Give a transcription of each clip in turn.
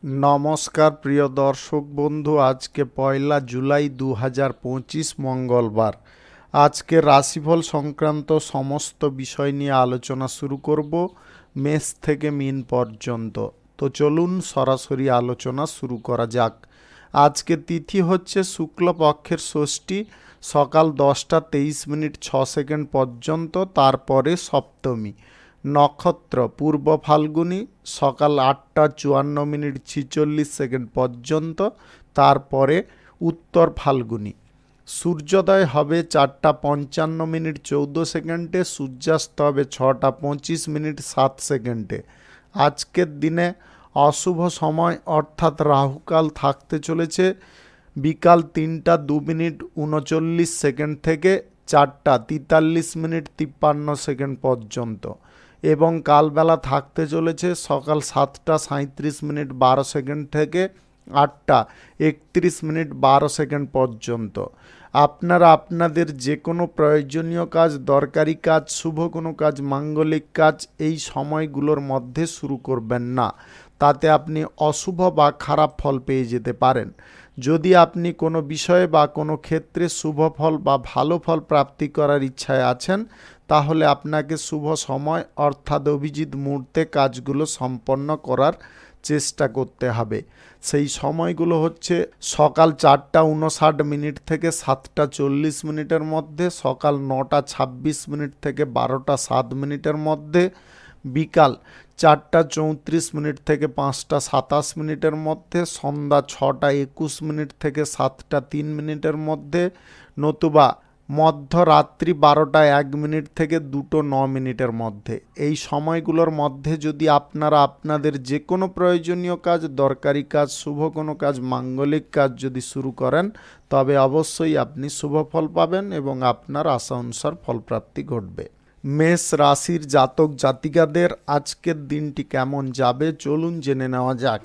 নমস্কার প্রিয় দর্শক বন্ধু, আজকে 1 জুলাই 2025 মঙ্গলবার। আজকে রাশিফল সংক্রান্ত সমস্ত বিষয় নিয়ে আলোচনা শুরু করব মেষ থেকে মীন পর্যন্ত। তো চলুন সরাসরি আলোচনা শুরু করা যাক। আজকে তিথি হচ্ছে শুক্লপক্ষের ষষ্ঠী, সকাল 10টা 23 মিনিট 6 সেকেন্ড পর্যন্ত, তারপরে সপ্তমী। নক্ষত্র পূর্ব ফাল্গুনী, সকাল 8টা 54 মিনিট 46 সেকেন্ড পর্যন্ত, তারপরে উত্তর ফাল্গুনী। সূর্যোদয় হবে 4টা 55 মিনিট 14 সেকেন্ডে, সূর্যাস্ত হবে 6টা 25 মিনিট 7 সেকেন্ডে। আজকের দিনে অশুভ সময় অর্থাৎ রাহুকাল থাকতে চলেছে বিকাল 3টা 2 মিনিট 39 সেকেন্ড থেকে 4টা 43 মিনিট 53 সেকেন্ড পর্যন্ত, এবং কালবেলা থাকতে চলেছে সকাল 7টা 37 মিনিট 12 সেকেন্ড থেকে 8টা 31 মিনিট 12 সেকেন্ড পর্যন্ত। আপনারা আপনাদের যে কোনো প্রয়োজনীয় কাজ, দরকারি কাজ, শুভ কোনো কাজ, মাঙ্গলিক কাজ এই সময়গুলোর মধ্যে শুরু করবেন না, তাতে আপনি অশুভ বা খারাপ ফল পেয়ে যেতে পারেন। যদি আপনি কোনো বিষয়ে বা কোনো ক্ষেত্রে শুভ ফল বা ভালো ফল প্রাপ্তি করার ইচ্ছায় আছেন, তাহলে আপনাকে শুভ সময় অর্থাৎ অভিজিৎ মুহূর্তে কাজগুলো সম্পন্ন করার চেষ্টা করতে হবে। সেই সময়গুলো হচ্ছে সকাল 4টা 59 মিনিট থেকে 7টা 40 মিনিটের মধ্যে, সকাল 9টা 26 মিনিট থেকে 12টা 7 মিনিটের মধ্যে, বিকাল 4টা 34 মিনিট থেকে 5টা 27 মিনিটের মধ্যে, সন্ধ্যা 6টা 21 মিনিট থেকে 7টা 3 মিনিটের মধ্যে, নতুবা মধ্যরাত্রি 12টা 1 মিনিট থেকে 2টো 9 মিনিটের মধ্যে। এই সময়গুলোর মধ্যে যদি আপনারা আপনাদের যে কোনো প্রয়োজনীয় কাজ, দরকারি কাজ, শুভ কোনো কাজ, মাঙ্গলিক কাজ যদি শুরু করেন, তবে অবশ্যই আপনি শুভ ফল পাবেন এবং আপনার আশা অনুসার ফলপ্রাপ্তি ঘটবে। মেষ রাশির জাতক জাতিকাদের আজকের দিনটি কেমন যাবে চলুন জেনে নেওয়া যাক।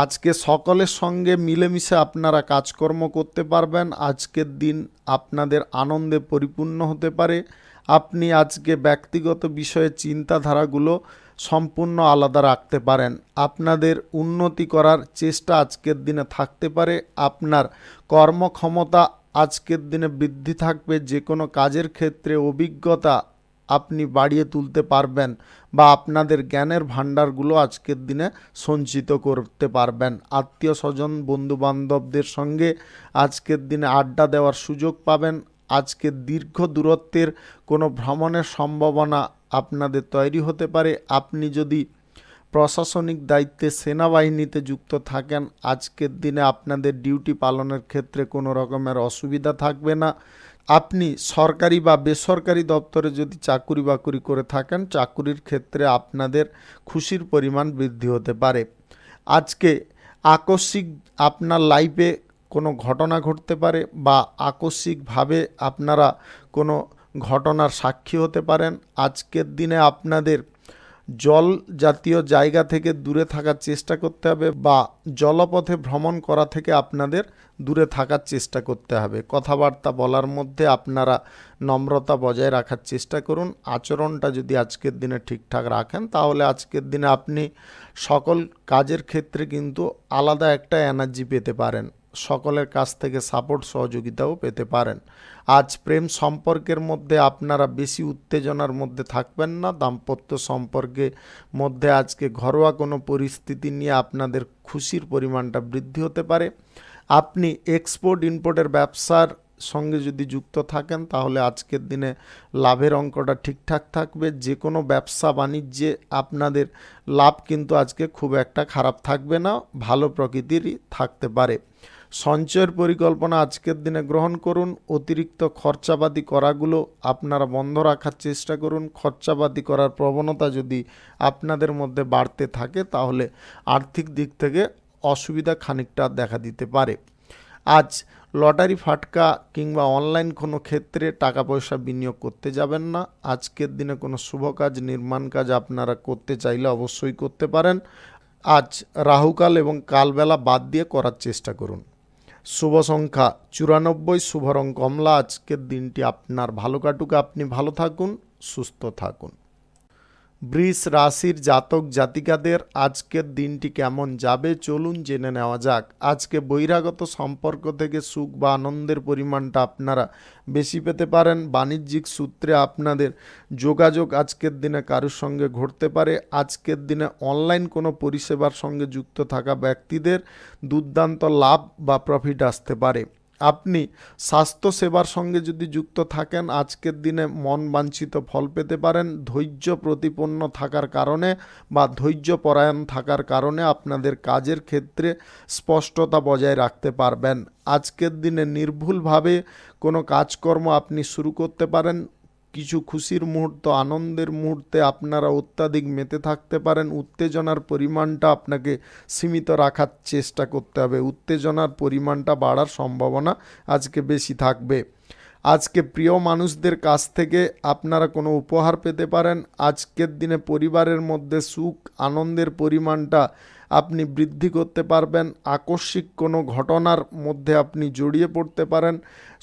আজকে সকলের সঙ্গে মিলেমিশে আপনারা কাজকর্ম করতে পারবেন। আজকের দিন আপনাদের আনন্দে পরিপূর্ণ হতে পারে। আপনি আজকে ব্যক্তিগত বিষয়ে চিন্তাধারাগুলো সম্পূর্ণ আলাদা রাখতে পারেন। আপনাদের উন্নতি করার চেষ্টা আজকের দিনে থাকতে পারে। আপনার কর্মক্ষমতা আজকের দিনে বৃদ্ধি থাকবে। যে কোনো কাজের ক্ষেত্রে অভিজ্ঞতা আপনি বাড়িয়ে তুলতে পারবেন বা আপনাদের জ্ঞানের ভাণ্ডারগুলো আজকের দিনে সঞ্চিত করতে পারবেন। আত্মীয় স্বজন বন্ধু বান্ধবদের সঙ্গে আজকের দিনে আড্ডা দেওয়ার সুযোগ পাবেন। আজকে দীর্ঘ দূরত্বের কোনো ভ্রমণের সম্ভাবনা আপনাদের তৈরি হতে পারে। আপনি যদি প্রশাসনিক দায়িত্বে সেনাবাহিনীতে যুক্ত থাকেন, আজকের দিনে আপনাদের ডিউটি পালনের ক্ষেত্রে কোনো রকমের অসুবিধা থাকবে না। আপনি সরকারি বা বেসরকারি দপ্তরে যদি চাকুরি বাকুরি করে থাকেন, চাকুরির ক্ষেত্রে আপনাদের খুশির পরিমাণ বৃদ্ধি হতে পারে। আজকে আকস্মিক আপনার লাইফে কোনো ঘটনা ঘটতে পারে বা আকস্মিকভাবে আপনারা কোনো ঘটনার সাক্ষী হতে পারেন। আজকের দিনে আপনাদের জল জাতীয় জায়গা থেকে দূরে থাকার চেষ্টা করতে হবে বা জলপথে ভ্রমণ করা থেকে আপনাদের দূরে থাকার চেষ্টা করতে হবে। কথাবার্তা বলার মধ্যে আপনারা নম্রতা বজায় রাখার চেষ্টা করুন। আচরণটা যদি আজকের দিনে ঠিকঠাক রাখেন, তাহলে আজকের দিনে আপনি সকল কাজের ক্ষেত্রে কিন্তু আলাদা একটা এনার্জি পেতে পারেন। সকলের কাছ থেকে সাপোর্ট সহযোগিতাও পেতে পারেন। আজ প্রেম সম্পর্কের মধ্যে আপনারা বেশি উত্তেজনার মধ্যে থাকবেন না। দাম্পত্য সম্পর্কের মধ্যে আজকে ঘরোয়া কোনো পরিস্থিতি নিয়ে আপনাদের খুশির পরিমাণটা বৃদ্ধি হতে পারে। আপনি এক্সপোর্ট ইম্পোর্টের ব্যবসার সঙ্গে যদি যুক্ত থাকেন, তাহলে আজকের দিনে লাভের অঙ্কটা ঠিকঠাক থাকবে। যে কোনো ব্যবসা বাণিজ্যে আপনাদের লাভ কিন্তু আজকে খুব একটা খারাপ থাকবে না, ভালো প্রকৃতিরই থাকতে পারে। সঞ্চয়ের পরিকল্পনা আজকের দিনে গ্রহণ করুন। অতিরিক্ত খরচাপাতি করাগুলো আপনারা বন্ধ রাখার চেষ্টা করুন। খরচাপাতি করার প্রবণতা যদি আপনাদের মধ্যে বাড়তে থাকে, তাহলে আর্থিক দিক থেকে অসুবিধা খানিকটা দেখা দিতে পারে। আজ লটারি ফাটকা কিংবা অনলাইন কোনো ক্ষেত্রে টাকা পয়সা বিনিয়োগ করতে যাবেন না। আজকের দিনে কোনো শুভ কাজ, নির্মাণ কাজ আপনারা করতে চাইলে অবশ্যই করতে পারেন। আজ রাহুকাল এবং কালবেলা বাদ দিয়ে করার চেষ্টা করুন। শুভ সংখ্যা 94, শুভ রং কমলা। আজকের দিনটি আপনার ভালো কাটুক, আপনি ভালো থাকুন, সুস্থ থাকুন। বৃষ রাশির জাতক জাতিকাদের আজকের দিনটি কেমন যাবে চলুন জেনে নেওয়া যাক। আজকে বহিরাগত সম্পর্ক থেকে সুখ বা আনন্দের পরিমাণটা আপনারা বেশি পেতে পারেন। বাণিজ্যিক সূত্রে আপনাদের যোগাযোগ আজকের দিনে কারোর সঙ্গে ঘটতে পারে। আজকের দিনে অনলাইন কোনো পরিষেবার সঙ্গে যুক্ত থাকা ব্যক্তিদের দুর্দান্ত লাভ বা প্রফিট আসতে পারে। আপনি স্বাস্থ্যসেবার সঙ্গে যদি যুক্ত থাকেন আজকের দিনে মন বাঞ্ছিত ফল পেতে পারেন। ধৈর্য প্রতিপন্ন থাকার কারণে বা ধৈর্যপরায়ণ থাকার কারণে আপনাদের কাজের ক্ষেত্রে স্পষ্টতা বজায় রাখতে পারবেন। আজকের দিনে নির্ভুলভাবে কোনো কাজকর্ম আপনি শুরু করতে পারেন। কিছু খুশির মুহূর্ত, আনন্দের মুহূর্তে আপনারা অত্যাধিক মেতে থাকতে পারেন। উত্তেজনার পরিমাণটা আপনাকে সীমিত রাখার চেষ্টা করতে হবে। উত্তেজনার পরিমাণটা বাড়ার সম্ভাবনা আজকে বেশি থাকবে। আজকে প্রিয় মানুষদের কাছ থেকে আপনারা কোনো উপহার পেতে পারেন। আজকের দিনে পরিবারের মধ্যে সুখ আনন্দের পরিমাণটা আপনি বৃদ্ধি করতে পারবেন। আকস্মিক কোনো ঘটনার মধ্যে আপনি জড়িয়ে পড়তে পারেন।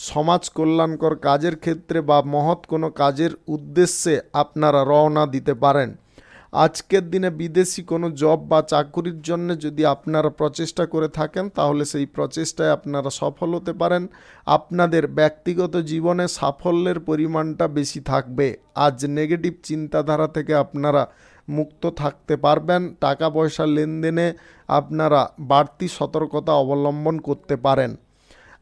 সমাজ কল্যাণকর কাজের ক্ষেত্রে বা মহৎ কোনো কাজের উদ্দেশ্যে আপনারা রওনা দিতে পারেন। আজকের দিনে বিদেশি কোনো জব বা চাকরির জন্য যদি আপনারা প্রচেষ্টা করে থাকেন তাহলে সেই প্রচেষ্টায় আপনারা সফল হতে পারেন। আপনাদের ব্যক্তিগত জীবনে সাফল্যের পরিমাণটা বেশি থাকবে। আজ নেগেটিভ চিন্তাধারা থেকে আপনারা মুক্ত থাকতে পারবেন। টাকা পয়সা লেনদেনে আপনারা বাড়তি সতর্কতা অবলম্বন করতে পারেন।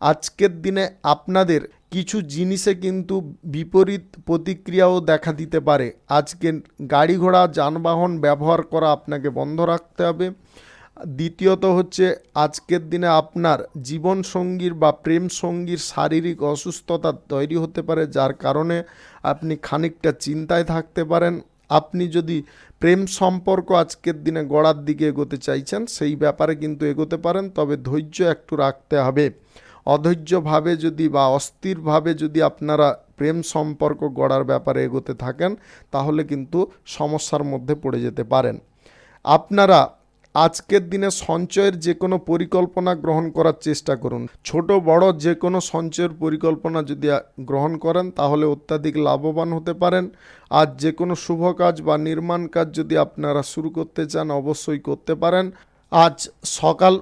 আজকের দিনে আপনাদের কিছু জিনিসে কিন্তু বিপরীত প্রতিক্রিয়াও দেখা দিতে পারে। আজকে গাড়ি ঘোড়া যানবাহন ব্যবহার করা আপনাকে বন্ধ রাখতে হবে। দ্বিতীয়ত হচ্ছে আজকের দিনে আপনার জীবনসঙ্গীর বা প্রেম সঙ্গীর শারীরিক অসুস্থতা তৈরি হতে পারে, যার কারণে আপনি খানিকটা চিন্তায় থাকতে পারেন। আপনি যদি প্রেম সম্পর্ক আজকের দিনে গড়ার দিকে এগোতে চাইছেন সেই ব্যাপারে কিন্তু এগোতে পারেন, তবে ধৈর্য একটু রাখতে হবে। অধৈর্যভাবে যদি বা অস্থিরভাবে যদি আপনারা প্রেম সম্পর্ক গড়ার ব্যাপারে এগোতে থাকেন তাহলে কিন্তু সমস্যার মধ্যে পড়ে যেতে পারেন। আপনারা আজকের দিনে সঞ্চয়ের যে কোনো পরিকল্পনা গ্রহণ করার চেষ্টা করুন। ছোট বড় যে কোনো সঞ্চয়ের পরিকল্পনা যদি গ্রহণ করেন তাহলে অত্যাধিক লাভবান হতে পারেন। আজ যে কোনো শুভ কাজ বা নির্মাণ কাজ যদি আপনারা শুরু করতে চান অবশ্যই করতে পারেন। আজ সকাল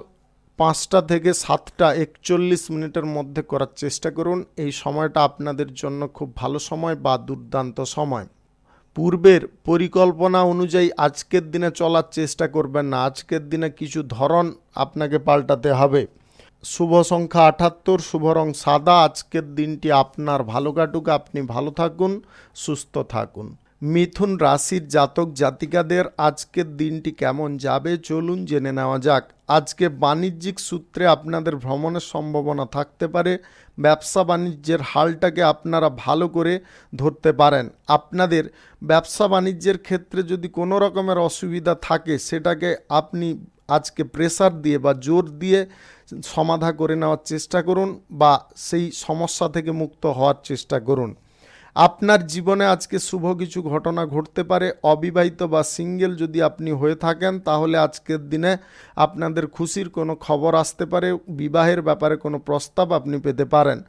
5টা থেকে 7টা 41 মিনিটের মধ্যে করার চেষ্টা করুন। এই সময়টা আপনাদের জন্য খুব ভালো সময় বা দুর্দান্ত সময়। পূর্বের পরিকল্পনা অনুযায়ী আজকের দিনে চলার চেষ্টা করবেন না। আজকের দিনে কিছু ধরন আপনাকে পাল্টাতে হবে। শুভ সংখ্যা 78, শুভ রং সাদা। আজকের দিনটি আপনার ভালো কাটুক, আপনি ভালো থাকুন, সুস্থ থাকুন। মিথুন রাশির জাতক জাতিকাদের আজকের দিনটি কেমন যাবে চলুন জেনে নেওয়া যাক। আজকে বাণিজ্যিক সূত্রে আপনাদের ভ্রমণের সম্ভাবনা থাকতে পারে। ব্যবসা বাণিজ্যের হালটাকে আপনারা ভালো করে ধরতে পারেন। আপনাদের ব্যবসা বাণিজ্যের ক্ষেত্রে যদি কোনো রকমের অসুবিধা থাকে সেটাকে আপনি আজকে প্রেসার দিয়ে বা জোর দিয়ে সমাধা করে নেওয়ার চেষ্টা করুন বা সেই সমস্যা থেকে মুক্ত হওয়ার চেষ্টা করুন। আপনার জীবনে আজকে শুভ কিছু ঘটনা ঘটতে পারে। অবিবাহিত বা সিঙ্গেল যদি আপনি হয়ে থাকেন তাহলে আজকের দিনে আপনাদের খুশির কোনো খবর আসতে পারে। বিবাহের ব্যাপারে কোনো প্রস্তাব আপনি পেতে পারেন।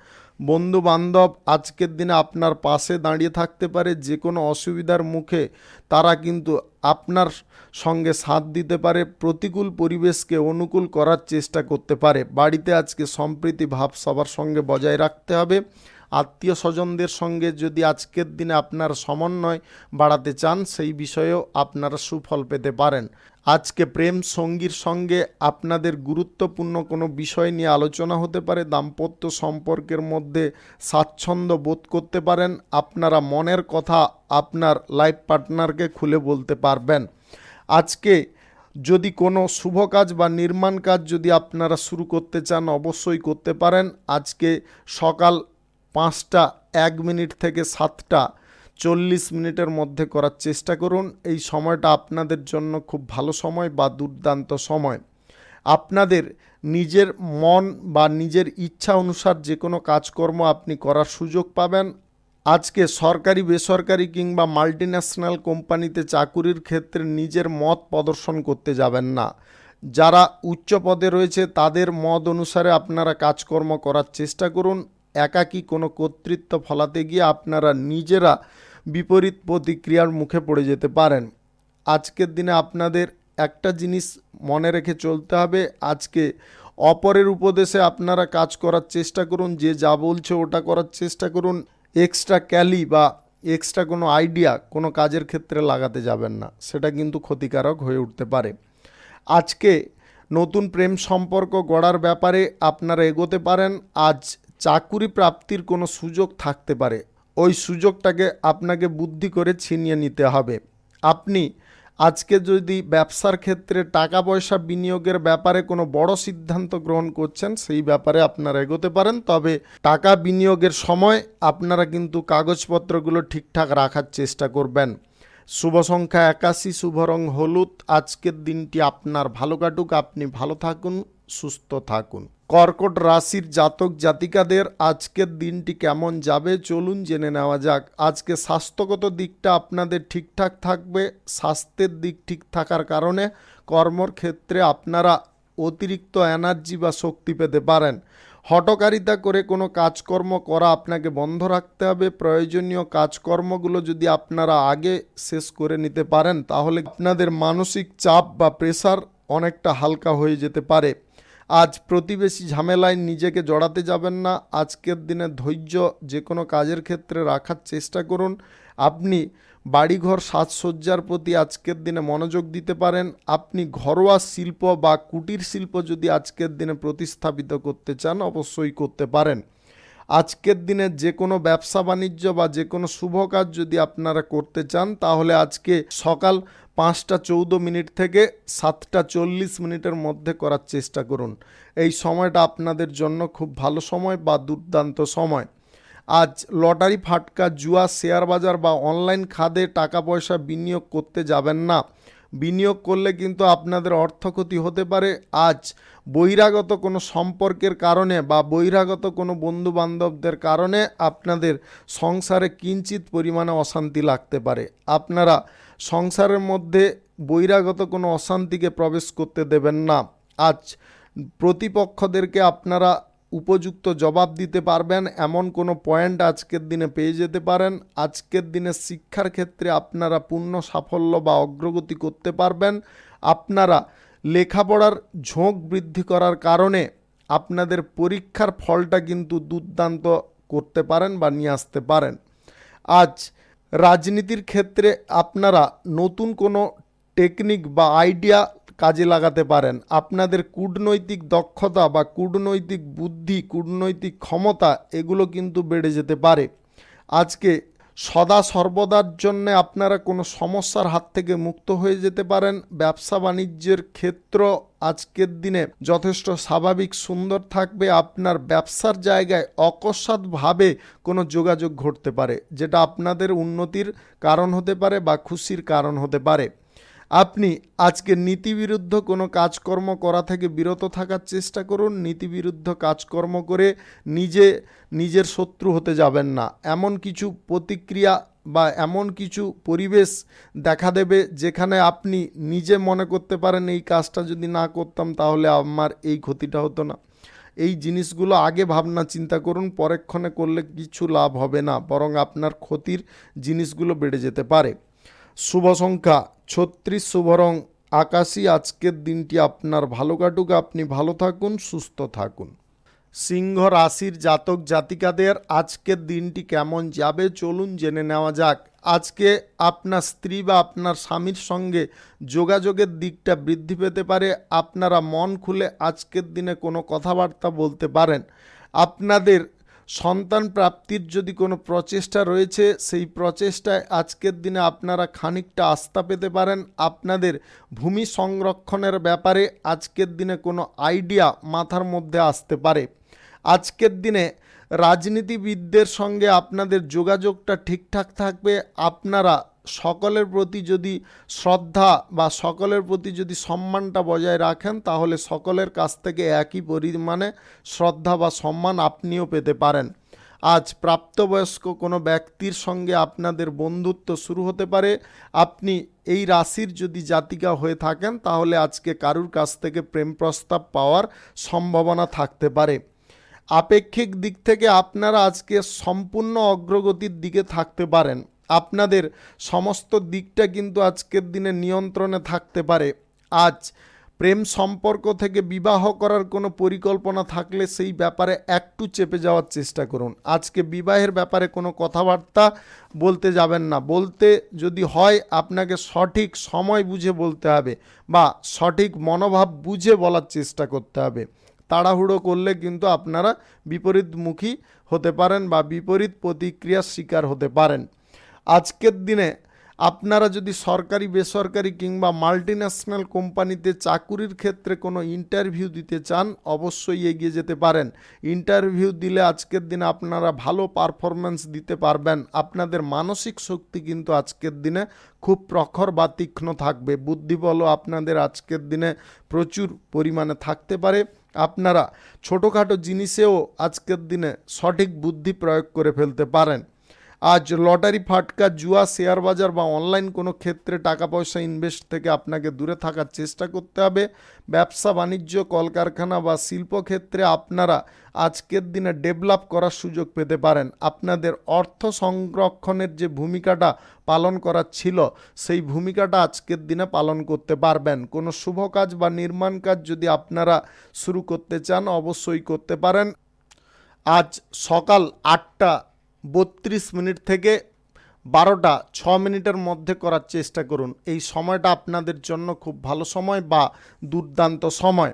বন্ধু বান্ধব আজকের দিনে আপনার পাশে দাঁড়িয়ে থাকতে পারে। যে কোনো অসুবিধার মুখে তারা কিন্তু আপনার সঙ্গে সাথ দিতে পারে। প্রতিকূল পরিবেশকে অনুকূল করার চেষ্টা করতে পারে। বাড়িতে আজকে সম্প্রীতি ভাব সবার সঙ্গে বজায় রাখতে হবে। আত্মীয় স্বজনদের সঙ্গে যদি আজকের দিনে আপনার সমন্বয় বাড়াতে চান সেই বিষয়েও আপনারা সুফল পেতে পারেন। আজকে প্রেম সঙ্গীর সঙ্গে আপনাদের গুরুত্বপূর্ণ কোনো বিষয় নিয়ে আলোচনা হতে পারে। দাম্পত্য সম্পর্কের মধ্যে স্বাচ্ছন্দ্য বোধ করতে পারেন। আপনারা মনের কথা আপনার লাইফ পার্টনারকে খুলে বলতে পারবেন। আজকে যদি কোনো শুভ কাজ বা নির্মাণ কাজ যদি আপনারা শুরু করতে চান অবশ্যই করতে পারেন। আজকে সকাল 5টা 1 মিনিট থেকে 7টা 40 মিনিটের মধ্যে করার চেষ্টা করুন। এই সময়টা আপনাদের জন্য খুব ভালো সময় বা দুর্দান্ত সময়। আপনাদের নিজের মন বা নিজের ইচ্ছা অনুসার যে কোনো কাজকর্ম আপনি করার সুযোগ পাবেন। আজকে সরকারি বেসরকারি কিংবা মাল্টিন্যাশনাল কোম্পানিতে চাকুরির ক্ষেত্রে নিজের মত প্রদর্শন করতে যাবেন না। যারা উচ্চ পদে রয়েছে তাদের মত অনুসারে আপনারা কাজকর্ম করার চেষ্টা করুন। একাকী কোনো কর্তৃত্ব ফলাতে গিয়ে আপনারা নিজেরা বিপরীত প্রতিক্রিয়ার মুখে পড়ে যেতে পারেন। আজকের দিনে আপনাদের একটা জিনিস মনে রেখে চলতে হবে, আজকে অপরের উপদেশে আপনারা কাজ করার চেষ্টা করুন, যে যা বলছে ওটা করার চেষ্টা করুন। এক্সট্রা ক্যালি বা এক্সট্রা কোনো আইডিয়া কোনো কাজের ক্ষেত্রে লাগাতে যাবেন না, সেটা কিন্তু ক্ষতিকারক হয়ে উঠতে পারে। আজকে নতুন প্রেম সম্পর্ক গড়ার ব্যাপারে আপনারা এগোতে পারেন। আজ চাকুরি প্রাপ্তির কোনো সুযোগ থাকতে পারে, ওই সুযোগটাকে আপনাকে বুদ্ধি করে ছিনিয়ে নিতে হবে। আপনি আজকে যদি ব্যবসার ক্ষেত্রে টাকা পয়সা বিনিয়োগের ব্যাপারে কোনো বড় সিদ্ধান্ত গ্রহণ করছেন, সেই ব্যাপারে আপনারা এগোতে পারেন। তবে টাকা বিনিয়োগের সময় আপনারা কিন্তু কাগজপত্রগুলো ঠিকঠাক রাখার চেষ্টা করবেন। শুভ সংখ্যা 81, শুভ রং হলুদ। আজকের দিনটি আপনার ভালো কাটুক, আপনি ভালো থাকুন, সুস্থ থাকুন। কর্কট রাশির জাতক জাতিকাদের আজকের দিনটি কেমন যাবে চলুন জেনে নেওয়া যাক। আজকে স্বাস্থ্যগত দিকটা আপনাদের ঠিকঠাক থাকবে। স্বাস্থ্যের দিক ঠিক থাকার কারণে কর্মর ক্ষেত্রে আপনারা অতিরিক্ত এনার্জি বা শক্তি পেতে পারেন। হঠকারিতা করে কোনো কাজকর্ম করা আপনাকে বন্ধ রাখতে হবে। প্রয়োজনীয় কাজকর্মগুলো যদি আপনারা আগে শেষ করে নিতে পারেন, তাহলে আপনাদের মানসিক চাপ বা প্রেসার অনেকটা হালকা হয়ে যেতে পারে। আজ প্রতিবেশী ঝামেলায় নিজেকে জড়াতে যাবেন না। আজকের দিনে ধৈর্য যে কোনো কাজের ক্ষেত্রে রাখার চেষ্টা করুন। আপনি বাড়িঘর সাজসজ্জার প্রতি আজকের দিনে মনোযোগ দিতে পারেন। আপনি ঘরোয়া শিল্প বা কুটির শিল্প যদি আজকের দিনে প্রতিস্থাপিত করতে চান, অবশ্যই করতে পারেন। আজকের দিনে যে কোনো ব্যবসা বাণিজ্য বা যে কোনো শুভ কাজ যদি আপনারা করতে চান, তাহলে আজকে সকাল 5টা 14 থেকে 7টা 40 মধ্যে করার চেষ্টা করুন। এই সময়টা আপনাদের জন্য খুব ভালো সময় বা দুর্দান্ত সময়। আজ লটারি ফাটকা জুয়া শেয়ার বাজার বা অনলাইন খাতে টাকা পয়সা বিনিয়োগ করতে যাবেন না। বিনিয়োগ করলে কিন্তু আপনাদের অর্থক্ষতি হতে পারে। আজ বহিরাগত কোনো সম্পর্কের কারণে বা বহিরাগত কোনো বন্ধু বান্ধবদের কারণে আপনাদের সংসারে কিঞ্চিত পরিমাণে অশান্তি লাগতে পারে। আপনারা সংসারের মধ্যে বহিরাগত কোনো অশান্তিকে প্রবেশ করতে দেবেন না। আজ প্রতিপক্ষদেরকে আপনারা উপযুক্ত জবাব দিতে পারবেন এমন কোনো পয়েন্ট আজকের দিনে পেয়ে যেতে পারেন। আজকের দিনে শিক্ষার ক্ষেত্রে আপনারা পূর্ণ সাফল্য বা অগ্রগতি করতে পারবেন। আপনারা লেখাপড়ার ঝোঁক বৃদ্ধি করার কারণে আপনাদের পরীক্ষার ফলটা কিন্তু দুর্দান্ত করতে পারেন বা নিয়ে আসতে পারেন। আজ রাজনীতির ক্ষেত্রে আপনারা নতুন কোনো টেকনিক বা আইডিয়া কাজে লাগাতে পারেন। আপনাদের কূটনৈতিক দক্ষতা বা কূটনৈতিক বুদ্ধি, কূটনৈতিক ক্ষমতা এগুলো কিন্তু বেড়ে যেতে পারে। আজকে সদা সর্বদার জন্য আপনারা কোনো সমস্যার হাত থেকে মুক্ত হয়ে যেতে পারেন। ব্যবসা বাণিজ্যের ক্ষেত্র আজকের দিনে যথেষ্ট স্বাভাবিক সুন্দর থাকবে। আপনার ব্যবসার জায়গায় অকস্মাৎভাবে কোনো যোগাযোগ ঘটতে পারে, যেটা আপনাদের উন্নতির কারণ হতে পারে বা খুশির কারণ হতে পারে। আপনি আজকে নীতিবিরুদ্ধ কোনো কাজকর্ম করা থেকে বিরত থাকার চেষ্টা করুন। নীতিবিরুদ্ধ কাজকর্ম করে নিজের শত্রু হতে যাবেন না। এমন কিছু প্রতিক্রিয়া বা এমন কিছু পরিবেশ দেখা দেবে যেখানে আপনি নিজে মনে করতে পারেন এই কাজটা যদি না করতাম তাহলে আমার এই ক্ষতিটা হতো না। এই জিনিসগুলো আগে ভাবনা চিন্তা করুন, পরক্ষণে করলে কিছু লাভ হবে না, বরং আপনার ক্ষতির জিনিসগুলো বেড়ে যেতে পারে। শুভ সংখ্যা 36, শুভ রং আকাশী। আজকের দিনটি আপনার ভালো কাটুক, আপনি ভালো থাকুন, সুস্থ থাকুন। সিংহ রাশির জাতক জাতিকাদের আজকের দিনটি কেমন যাবে চলুন জেনে নেওয়া যাক। আজকে আপনার স্ত্রী বা আপনার স্বামীর সঙ্গে যোগাযোগের দিকটা বৃদ্ধি পেতে পারে। আপনারা মন খুলে আজকের দিনে কোনো কথাবার্তা বলতে পারেন। আপনাদের সন্তান প্রাপ্তির যদি কোনো প্রচেষ্টা রয়েছে, সেই প্রচেষ্টায় আজকের দিনে আপনারা খানিকটা আস্থা পেতে পারেন। আপনাদের ভূমি সংরক্ষণের ব্যাপারে আজকের দিনে কোনো আইডিয়া মাথার মধ্যে আসতে পারে। আজকের দিনে রাজনীতিবিদদের সঙ্গে আপনাদের যোগাযোগটা ঠিকঠাক থাকবে। আপনারা সকলের প্রতি যদি শ্রদ্ধা বা সকলের প্রতি যদি সম্মানটা বজায় রাখেন, তাহলে সকলের কাছ থেকে একই পরিমাণে শ্রদ্ধা বা সম্মান আপনিও পেতে পারেন। আজ প্রাপ্তবয়স্ক কোনো ব্যক্তির সঙ্গে আপনাদের বন্ধুত্ব শুরু হতে পারে। আপনি এই রাশির যদি জাতিকা হয়ে থাকেন, তাহলে আজকে কারুর কাছ থেকে প্রেম প্রস্তাব পাওয়ার সম্ভাবনা থাকতে পারে। আপেক্ষিক দিক থেকে আপনারা আজকে সম্পূর্ণ অগ্রগতির দিকে থাকতে পারেন। আপনাদের সমস্ত দিকটা কিন্তু আজকের দিনে নিয়ন্ত্রণে থাকতে পারে। আজ প্রেম সম্পর্ক থেকে বিবাহ করার কোনো পরিকল্পনা থাকলে সেই ব্যাপারে একটু চেপে যাওয়ার চেষ্টা করুন। আজকে বিবাহের ব্যাপারে কোনো কথাবার্তা বলতে যাবেন না। বলতে যদি হয় আপনাকে সঠিক সময় বুঝে বলতে হবে বা সঠিক মনোভাব বুঝে বলার চেষ্টা করতে হবে। তাড়াহুড়ো করলে কিন্তু আপনারা বিপরীতমুখী হতে পারেন বা বিপরীত প্রতিক্রিয়ার শিকার হতে পারেন। আজকের দিনে আপনারা যদি সরকারি বেসরকারি কিংবা মাল্টিন্যাশনাল কোম্পানিতে চাকুরির ক্ষেত্রে কোনো ইন্টারভিউ দিতে চান, অবশ্যই এগিয়ে যেতে পারেন। ইন্টারভিউ দিলে আজকের দিনে আপনারা ভালো পারফরম্যান্স দিতে পারবেন। আপনাদের মানসিক শক্তি কিন্তু আজকের দিনে খুব প্রখর বা তীক্ষ্ণ থাকবে। বুদ্ধিবলও আপনাদের আজকের দিনে প্রচুর পরিমাণে থাকতে পারে। আপনারা ছোটোখাটো জিনিসেও আজকের দিনে সঠিক বুদ্ধি প্রয়োগ করে ফেলতে পারেন। আজ লটারি, ফাটকা, জুয়া, শেয়ার বাজার বা অনলাইন কোনো ক্ষেত্রে টাকা পয়সা ইনভেস্ট থেকে আপনাকে দূরে থাকার চেষ্টা করতে হবে। ব্যবসা বাণিজ্য, কলকারখানা বা শিল্পক্ষেত্রে আপনারা আজকের দিনে ডেভেলপ করার সুযোগ পেতে পারেন। আপনাদের অর্থ সংরক্ষণের যে ভূমিকাটা পালন করার ছিল, সেই ভূমিকাটা আজকের দিনে পালন করতে পারবেন। কোনো শুভ কাজ বা নির্মাণ কাজ যদি আপনারা শুরু করতে চান, অবশ্যই করতে পারেন। আজ সকাল 8:32 থেকে 12:06 মধ্যে করার চেষ্টা করুন। এই সময়টা আপনাদের জন্য খুব ভালো সময় বা দুর্দান্ত সময়।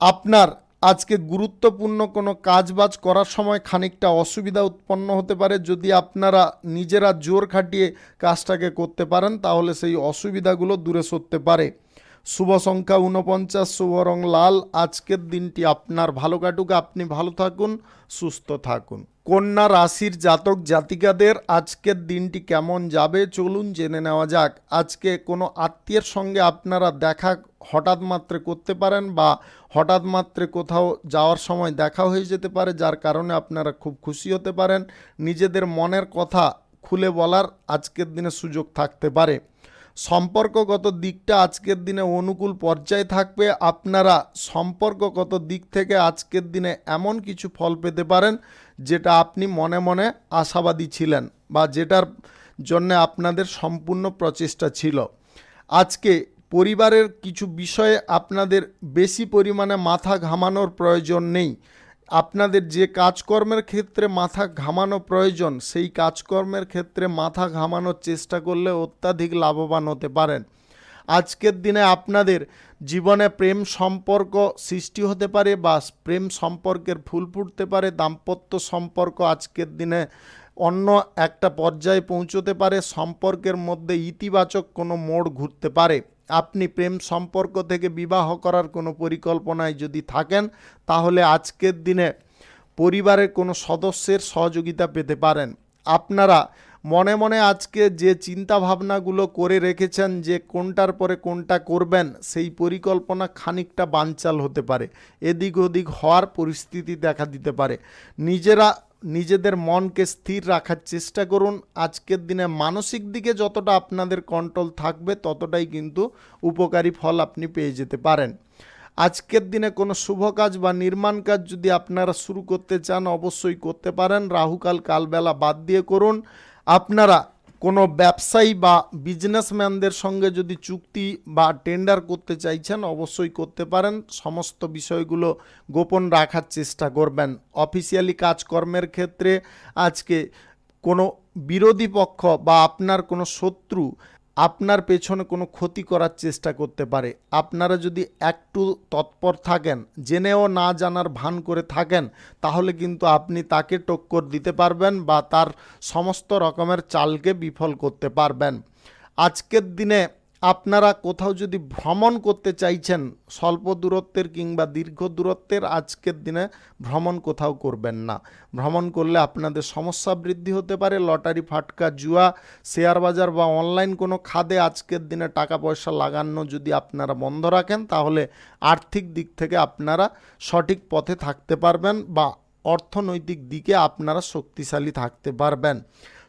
আপনার আজকে গুরুত্বপূর্ণ কোনো কাজবাজ করার সময় খানিকটা অসুবিধা উৎপন্ন হতে পারে। যদি আপনারা নিজেরা জোর খাটিয়ে কাজটাকে করতে পারেন, তাহলে সেই অসুবিধাগুলো দূরে সরতে পারে। শুভ সংখ্যা 49, শুভ রং লাল। আজকের দিনটি আপনার ভালো কাটুক, আপনি ভালো থাকুন, সুস্থ থাকুন। কন্যা রাশির জাতক জাতিকাদের আজকের দিনটি কেমন যাবে চলুন জেনে নেওয়া যাক। আজকে কোনো আত্মীয়ের সঙ্গে আপনারা দেখা হঠাৎ মাত্রে করতে পারেন বা হঠাৎ মাত্রে কোথাও যাওয়ার সময় দেখা হয়ে যেতে পারে, যার কারণে আপনারা খুব খুশি হতে পারেন। নিজেদের মনের কথা খুলে বলার আজকের দিনে সুযোগ থাকতে পারে। সম্পর্কগত দিকটা আজকের দিনে অনুকূল পর্যায়ে থাকবে। আপনারা সম্পর্কগত দিক থেকে আজকের দিনে এমন কিছু ফল পেতে পারেন যেটা আপনি মনে মনে আশাবাদী ছিলেন বা যেটার জন্য আপনাদের সম্পূর্ণ প্রচেষ্টা ছিল। আজকে পরিবারের কিছু বিষয়ে আপনাদের বেশি পরিমাণে মাথা ঘামানোর প্রয়োজন নেই। আপনাদের যে কাজকর্মের ক্ষেত্রে মাথা ঘামানো প্রয়োজন, সেই কাজকর্মের ক্ষেত্রে মাথা ঘামানোর চেষ্টা করলে অত্যাধিক লাভবান হতে পারেন। আজকের দিনে আপনাদের জীবনে প্রেম সম্পর্ক সৃষ্টি হতে পারে বা প্রেম সম্পর্কের ফুল ফুটতে পারে। দাম্পত্য সম্পর্ক আজকের দিনে অন্য একটা পর্যায়ে পৌঁছতে পারে। সম্পর্কের মধ্যে ইতিবাচক কোনো মোড় ঘুরতে পারে। আপনি প্রেম সম্পর্ক থেকে বিবাহ করার কোনো পরিকল্পনায় যদি থাকেন, তাহলে আজকের দিনে পরিবারের কোনো সদস্যের সহযোগিতা পেতে পারেন। আপনারা মনে মনে আজকে যে চিন্তা ভাবনাগুলো করে রেখেছেন যে কোনটার পরে কোনটা করবেন, সেই পরিকল্পনা খানিকটা বানচাল হতে পারে। এদিক ওদিক হওয়ার পরিস্থিতি দেখা দিতে পারে। নিজেদের মনকে স্থির রাখার চেষ্টা করুন। আজকের দিনে মানসিক দিকে যতটা আপনাদের কন্ট্রোল থাকবে, ততটাই কিন্তু উপকারী ফল আপনি পেয়ে যেতে পারেন। আজকের দিনে কোনো শুভ কাজ বা নির্মাণ কাজ যদি আপনারা শুরু করতে চান, অবশ্যই করতে পারেন। রাহুকাল কালবেলা বাদ দিয়ে করুন। আপনারা কোনো ব্যবসায়ী বা বিজনেসম্যানদের সঙ্গে যদি চুক্তি বা টেন্ডার করতে চাইছেন, অবশ্যই করতে পারেন। সমস্ত বিষয়গুলো গোপন রাখার চেষ্টা করবেন। অফিসিয়ালি কাজকর্মের ক্ষেত্রে আজকে কোনো বিরোধী পক্ষ বা আপনার কোনো শত্রু আপনার পেছনে কোনো ক্ষতি করার চেষ্টা করতে পারে। আপনারা যদি একটু তৎপর থাকেন, জেনেও না জানার ভান করে থাকেন, তাহলে কিন্তু আপনি তাকে টক্কর দিতে পারবেন বা তার সমস্ত রকমের চালকে বিফল করতে পারবেন। আজকের দিনে আপনারা কোথাও যদি ভ্রমণ করতে চাইছেন, স্বল্প দূরত্বের কিংবা দীর্ঘ দূরত্বের, আজকের দিনে ভ্রমণ কোথাও করবেন না। ভ্রমণ করলে আপনাদের সমস্যা বৃদ্ধি হতে পারে। লটারি, ফাটকা, জুয়া, শেয়ার বাজার বা অনলাইন কোনো খাদে আজকের দিনে টাকা পয়সা লাগানো যদি আপনারা বন্ধ রাখেন, তাহলে আর্থিক দিক থেকে আপনারা সঠিক পথে থাকতে পারবেন বা অর্থনৈতিক দিকে আপনারা শক্তিশালী থাকতে পারবেন।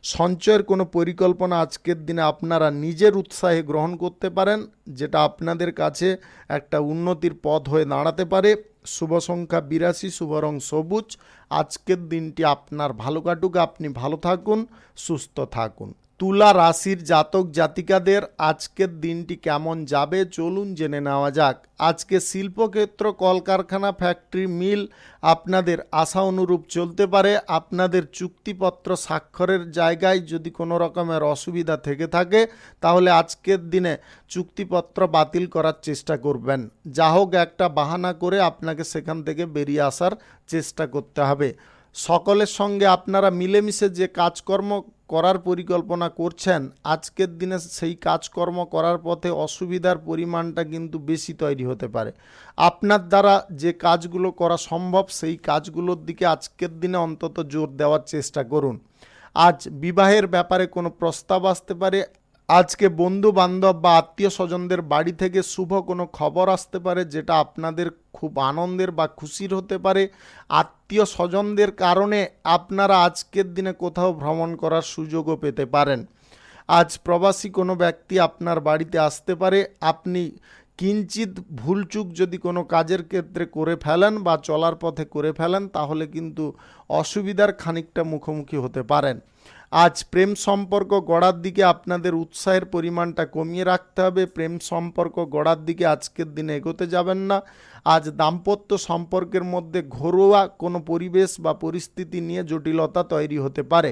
সঞ্চয়ের কোনো পরিকল্পনা আজকের দিনে আপনারা নিজের উৎসাহে গ্রহণ করতে পারেন, যেটা আপনাদের কাছে একটা উন্নতির পথ হয়ে দাঁড়াতে পারে। শুভ সংখ্যা 82, শুভ রং সবুজ। আজকের দিনটি আপনার ভালো কাটুক, আপনি ভালো থাকুন, সুস্থ থাকুন। তুলা রাশির জাতক জাতিকাদের আজকের দিনটি কেমন যাবে চলুন জেনে নেওয়া যাক। আজকে শিল্পক্ষেত্র, কলকারখানা, ফ্যাক্টরি, মিল আপনাদের আশা অনুরূপ চলতে পারে। আপনাদের চুক্তিপত্র স্বাক্ষরের জায়গায় যদি কোনো রকমের অসুবিধা থেকে থাকে তাহলে আজকের দিনে চুক্তিপত্র বাতিল করার চেষ্টা করবেন। যা হোক একটা বাহানা করে আপনাকে সেখান থেকে বেরিয়ে আসার চেষ্টা করতে হবে। সকলের সঙ্গে আপনারা মিলেমিশে যে কাজকর্ম করার পরিকল্পনা করছেন, আজকের দিনে সেই কাজকর্ম করার পথে অসুবিধার পরিমাণটা কিন্তু বেশি তৈরি হতে পারে। আপনার দ্বারা যে কাজগুলো করা সম্ভব সেই কাজগুলোর দিকে আজকের দিনে অন্তত জোর দেওয়ার চেষ্টা করুন। আজ বিবাহের ব্যাপারে কোনো প্রস্তাব আসতে পারে। আজকে বন্ধু বান্ধব বা আত্মীয় স্বজনদের বাড়ি থেকে শুভ কোনো খবর আসতে পারে, যেটা আপনাদের খুব আনন্দের বা খুশির হতে পারে। আত্মীয় স্বজনদের কারণে আপনারা আজকের দিনে কোথাও ভ্রমণ করার সুযোগও পেতে পারেন। আজ প্রবাসী কোনো ব্যক্তি আপনার বাড়িতে আসতে পারে। আপনি কিঞ্চিত ভুলচুক যদি কোনো কাজের ক্ষেত্রে করে ফেলেন বা চলার পথে করে ফেলেন তাহলে কিন্তু অসুবিধার খানিকটা মুখোমুখি হতে পারেন। আজ প্রেম সম্পর্ক গড়ার দিকে আপনাদের উৎসাহের পরিমাণটা কমিয়ে রাখতে হবে। প্রেম সম্পর্ক গড়ার দিকে আজকের দিনে এগোতে যাবেন না। আজ দাম্পত্য সম্পর্কের মধ্যে ঘরোয়া কোনো পরিবেশ বা পরিস্থিতি নিয়ে জটিলতা তৈরি হতে পারে।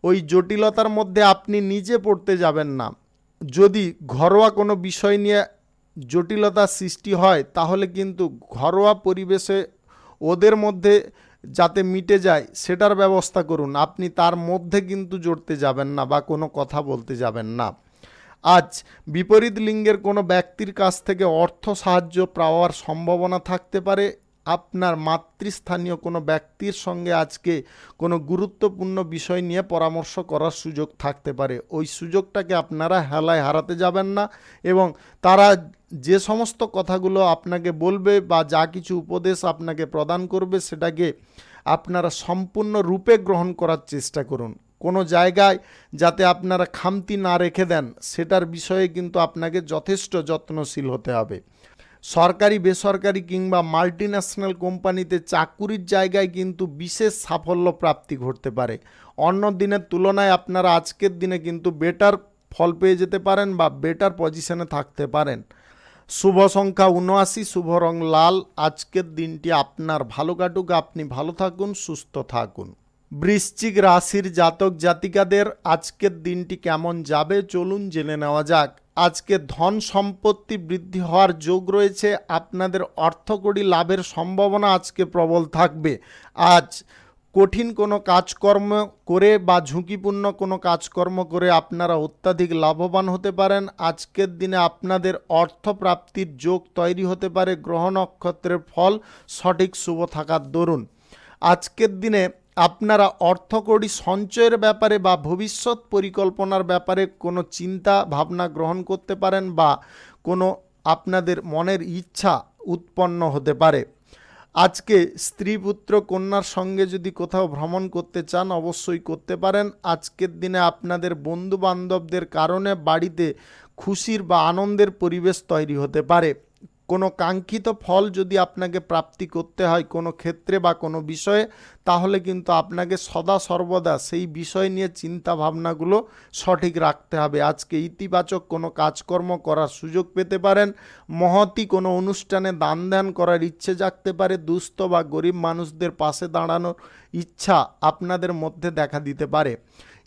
ওই জটিলতার মধ্যে আপনি নিজে পড়তে যাবেন না। যদি ঘরোয়া কোনো বিষয় নিয়ে জটিলতার সৃষ্টি হয় তাহলে কিন্তু ঘরোয়া পরিবেশে ওদের মধ্যে যাতে মিটে যায় সেটার ব্যবস্থা করুন। আপনি তার মধ্যে কিন্তু জড়তে যাবেন না বা কোনো কথা বলতে যাবেন না। আজ বিপরীত লিঙ্গের কোনো ব্যক্তির কাছ থেকে অর্থ সাহায্য পাওয়ার সম্ভাবনা থাকতে পারে। আপনার মাতৃস্থানীয় কোনো ব্যক্তির সঙ্গে আজকে কোনো গুরুত্বপূর্ণ বিষয় নিয়ে পরামর্শ করার সুযোগ থাকতে পারে। ওই সুযোগটাকে আপনারা হেলায় হারাতে যাবেন না এবং তারা যে সমস্ত কথাগুলো আপনাকে বলবে বা যা কিছু উপদেশ আপনাকে প্রদান করবে সেটাকে আপনারা সম্পূর্ণ রূপে গ্রহণ করার চেষ্টা করুন। কোনো জায়গায় যাতে আপনারা খামতি না রেখে দেন সেটার বিষয়ে কিন্তু আপনাকে যথেষ্ট যত্নশীল হতে হবে। সরকারি, বেসরকারি কিংবা মাল্টিন্যাশনাল কোম্পানিতে চাকুরির জায়গায় কিন্তু বিশেষ সাফল্য প্রাপ্তি ঘটতে পারে। অন্য দিনের তুলনায় আপনারা আজকের দিনে কিন্তু বেটার ফল পেয়ে যেতে পারেন বা বেটার পজিশনে থাকতে পারেন। শুভ সংখ্যা 79, শুভ রং লাল। আজকের দিনটি আপনার ভালো কাটুক, আপনি ভালো থাকুন, সুস্থ থাকুন। বৃশ্চিক রাশির জাতক জাতিকাদের আজকের দিনটি কেমন যাবে চলুন জেনে নেওয়া যাক। আজকে ধন সম্পত্তি বৃদ্ধি হওয়ার যোগ রয়েছে। আপনাদের অর্থকড়ি লাভের সম্ভাবনা আজকে প্রবল থাকবে। আজ কঠিন কোনো কাজকর্ম করে বা ঝুঁকিপূর্ণ কোনো কাজকর্ম করে আপনারা অত্যাধিক লাভবান হতে পারেন। আজকের দিনে আপনাদের অর্থপ্রাপ্তির যোগ তৈরি হতে পারে। গ্রহ নক্ষত্রের ফল সঠিক শুভ থাকার দরুন আজকের দিনে আপনারা অর্থকড়ি সঞ্চয়ের ব্যাপারে বা ভবিষ্যৎ পরিকল্পনার ব্যাপারে কোনো চিন্তা ভাবনা গ্রহণ করতে পারেন বা কোনো আপনাদের মনের ইচ্ছা উৎপন্ন হতে পারে। আজকে স্ত্রী পুত্র কন্যার সঙ্গে যদি কোথাও ভ্রমণ করতে চান অবশ্যই করতে পারেন। আজকের দিনে আপনাদের বন্ধু বান্ধবদের কারণে বাড়িতে খুশির বা আনন্দের পরিবেশ তৈরি হতে পারে। কোনো কাঙ্ক্ষিত ফল যদি আপনাকে প্রাপ্তি করতে হয় কোনো ক্ষেত্রে বা কোনো বিষয়ে তাহলে কিন্তু আপনাকে সদা সর্বদা সেই বিষয় নিয়ে চিন্তা ভাবনাগুলো সঠিক রাখতে হবে। আজকে ইতিবাচক কোনো কাজকর্ম করার সুযোগ পেতে পারেন। মহতি কোনো অনুষ্ঠানে দান ধ্যান করার ইচ্ছে জাগতে পারে। দুস্থ বা গরিব মানুষদের পাশে দাঁড়ানোর ইচ্ছা আপনাদের মধ্যে দেখা দিতে পারে।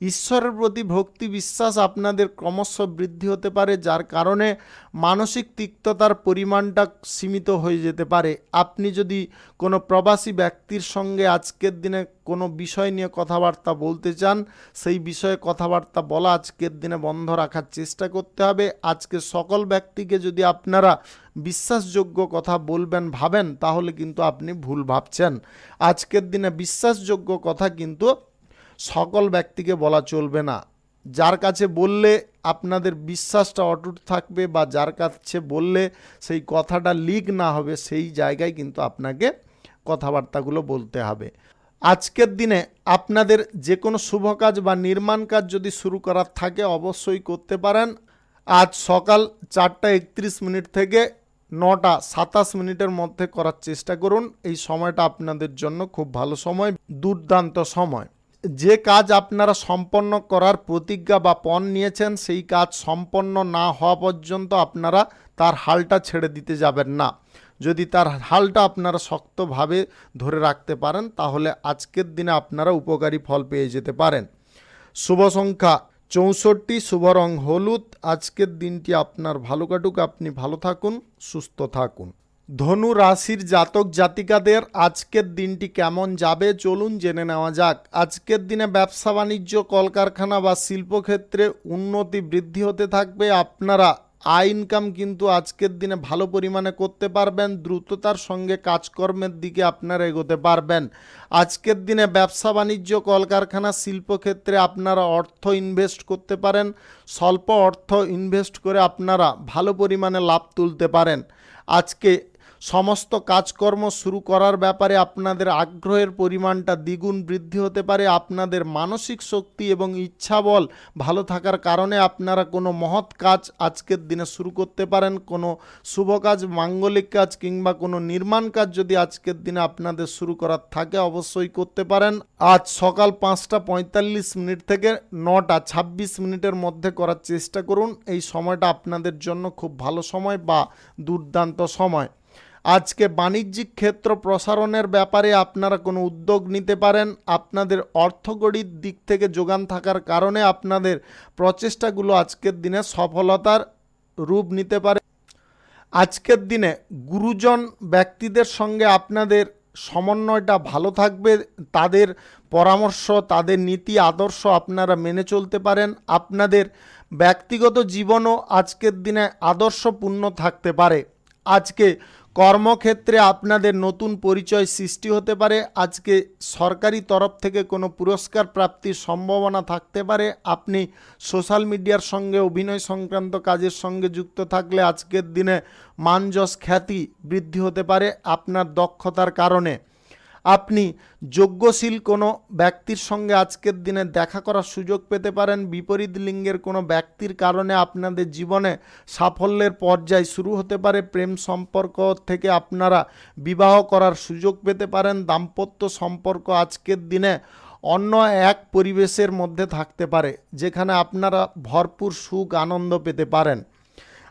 ঈশ্বরের প্রতি ভক্তি বিশ্বাস আপনাদের ক্রমশ বৃদ্ধি হতে পারে, যার কারণে মানসিক তিক্ততার পরিমাণটা সীমিত হয়ে যেতে পারে। আপনি যদি কোনো প্রবাসী ব্যক্তির সঙ্গে আজকের দিনে কোনো বিষয় নিয়ে কথাবার্তা বলতে চান সেই বিষয়ে কথাবার্তা বলা আজকের দিনে বন্ধ রাখার চেষ্টা করতে হবে। আজকে সকল ব্যক্তিকে যদি আপনারা বিশ্বাসযোগ্য কথা বলবেন ভাবেন তাহলে কিন্তু আপনি ভুল ভাবছেন। আজকের দিনে বিশ্বাসযোগ্য কথা কিন্তু সকল ব্যক্তিকে বলা চলবে না। যার কাছে বললে আপনাদের বিশ্বাসটা অটুট থাকবে বা যার কাছে বললে সেই কথাটা লিক না হবে সেই জায়গায় কিন্তু আপনাকে কথাবার্তাগুলো বলতে হবে। আজকের দিনে আপনাদের যে কোনো শুভ কাজ বা নির্মাণ কাজ যদি শুরু করার থাকে অবশ্যই করতে পারেন। আজ সকাল 4:31 থেকে 9:27 মধ্যে করার চেষ্টা করুন। এই সময়টা আপনাদের জন্য খুব ভালো সময়, দুর্দান্ত সময়। যে কাজ আপনারা সম্পন্ন করার প্রতিজ্ঞা বা পণ নিয়েছেন সেই কাজ সম্পন্ন না হওয়া পর্যন্ত আপনারা তার হালটা ছেড়ে দিতে যাবেন না। যদি তার হালটা আপনারা শক্তভাবে ধরে রাখতে পারেন তাহলে আজকের দিনে আপনারা উপকারী ফল পেয়ে যেতে পারেন। শুভ সংখ্যা 64, শুভ রং হলুদ। আজকের দিনটি আপনার ভালো কাটুক, আপনি ভালো থাকুন, সুস্থ থাকুন। ধনু রাশির জাতক জাতিকাদের আজকের দিনটি কেমন যাবে চলুন জেনে নেওয়া যাক। আজকের দিনে ব্যবসা বাণিজ্য, কলকারখানা বা শিল্পক্ষেত্রে উন্নতি বৃদ্ধি হতে থাকবে। আপনারা আয় ইনকাম কিন্তু আজকের দিনে ভালো পরিমাণে করতে পারবেন। দ্রুততার সঙ্গে কাজকর্মের দিকে আপনারা এগোতে পারবেন। আজকের দিনে ব্যবসা বাণিজ্য, কলকারখানা, শিল্পক্ষেত্রে আপনারা অর্থ ইনভেস্ট করতে পারেন। স্বল্প অর্থ ইনভেস্ট করে আপনারা ভালো পরিমাণে লাভ তুলতে পারেন। আজকে সমস্ত কাজকর্ম শুরু করার ব্যাপারে আপনাদের আগ্রহের পরিমাণটা দ্বিগুণ বৃদ্ধি হতে পারে। আপনাদের মানসিক শক্তি এবং ইচ্ছাবল ভালো থাকার কারণে আপনারা কোনো মহৎ কাজ আজকের দিনে শুরু করতে পারেন। কোনো শুভ কাজ, মাঙ্গলিক কাজ কিংবা কোনো নির্মাণ কাজ যদি আজকের দিনে আপনাদের শুরু করার থাকে অবশ্যই করতে পারেন। আজ সকাল 5:45 থেকে 9:26 মধ্যে করার চেষ্টা করুন। এই সময়টা আপনাদের জন্য খুব ভালো সময় বা দুর্দান্ত সময়। আজকে বাণিজ্যিক ক্ষেত্র প্রসারণের ব্যাপারে আপনারা কোনো উদ্যোগ নিতে পারেন। আপনাদের অর্থকড়ির দিক থেকে যোগান থাকার কারণে আপনাদের প্রচেষ্টাগুলো আজকের দিনে সফলতার রূপ নিতে পারে। আজকের দিনে গুরুজন ব্যক্তিদের সঙ্গে আপনাদের সমন্বয়টা ভালো থাকবে। তাদের পরামর্শ, তাদের নীতি আদর্শ আপনারা মেনে চলতে পারেন। আপনাদের ব্যক্তিগত জীবনও আজকের দিনে আদর্শপূর্ণ থাকতে পারে। আজকে কর্মক্ষেত্রে আপনাদের নতুন পরিচয় সৃষ্টি হতে পারে। আজকে সরকারি তরফ থেকে কোনো পুরস্কার প্রাপ্তির সম্ভাবনা থাকতে পারে। আপনি সোশ্যাল মিডিয়ার সঙ্গে অভিনয় সংক্রান্ত কাজের সঙ্গে যুক্ত থাকলে আজকের দিনে মান যশ খ্যাতি বৃদ্ধি হতে পারে আপনার দক্ষতার কারণে। আপনি যোগ্যশীল কোনো ব্যক্তির সঙ্গে আজকের দিনে দেখা করার সুযোগ পেতে পারেন। বিপরীত লিঙ্গের কোনো ব্যক্তির কারণে আপনাদের জীবনে সাফল্যের পর্যায় শুরু হতে পারে। প্রেম সম্পর্ক থেকে আপনারা বিবাহ করার সুযোগ পেতে পারেন। দাম্পত্য সম্পর্ক আজকের দিনে অন্য এক পরিবেশের মধ্যে থাকতে পারে যেখানে আপনারা ভরপুর সুখ আনন্দ পেতে পারেন।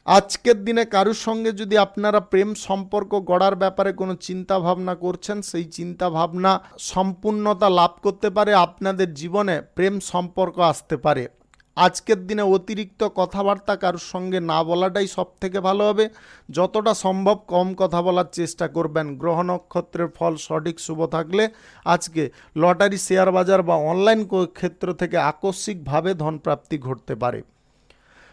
আজকের দিনে কারুর সঙ্গে যদি আপনারা প্রেম সম্পর্ক গড়ার ব্যাপারে কোনো চিন্তা ভাবনা করছেন সেই চিন্তা ভাবনা সম্পূর্ণতা লাভ করতে পারে। আপনাদের জীবনে প্রেম সম্পর্ক আসতে পারে। আজকের দিনে অতিরিক্ত কথাবার্তা কারুর সঙ্গে না বলাটাই সব থেকে ভালো হবে। যতটা সম্ভব কম কথা বলার চেষ্টা করবেন। গ্রহ নক্ষত্রের ফল সঠিক শুভ থাকলে আজকে লটারি, শেয়ার বাজার বা অনলাইন ক্ষেত্র থেকে আকস্মিকভাবে ধনপ্রাপ্তি ঘটতে পারে।